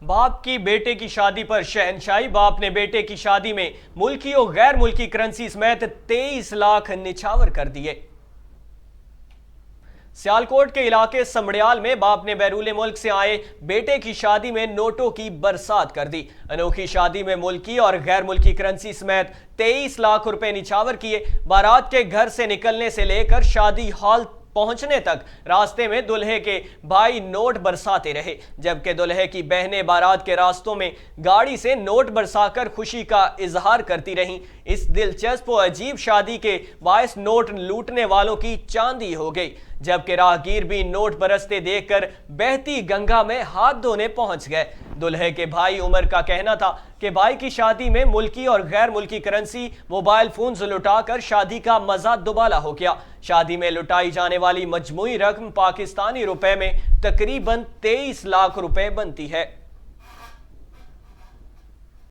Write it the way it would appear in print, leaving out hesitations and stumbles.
باپ کی بیٹے کی شادی پر شہنشاہی۔ باپ نے بیٹے کی شادی میں ملکی اور غیر ملکی کرنسی سمیت 23 لاکھ نچھاور کر دیے۔ سیالکوٹ کے علاقے سمڑیال میں باپ نے بیرون ملک سے آئے بیٹے کی شادی میں نوٹوں کی برسات کر دی۔ انوکھی شادی میں ملکی اور غیر ملکی کرنسی سمیت 23 لاکھ روپے نچھاور کیے۔ بارات کے گھر سے نکلنے سے لے کر شادی ہال پہنچنے تک راستے میں دلہے کے بھائی نوٹ برساتے رہے، جبکہ دلہے کی بہنیں بارات کے راستوں میں گاڑی سے نوٹ برسا کر خوشی کا اظہار کرتی رہیں۔ اس دلچسپ و عجیب شادی کے باعث نوٹ لوٹنے والوں کی چاندی ہو گئی، جبکہ راہگیر بھی نوٹ برستے دیکھ کر بہتی گنگا میں ہاتھ دھونے پہنچ گئے۔ دلہے کے بھائی عمر کا کہنا تھا کہ بھائی کی شادی میں ملکی اور غیر ملکی کرنسی، موبائل فونز لٹا کر شادی کا مزہ دوبالا ہو گیا۔ شادی میں لٹائی جانے والی مجموعی رقم پاکستانی روپے میں تقریباً 23 لاکھ روپے بنتی ہے۔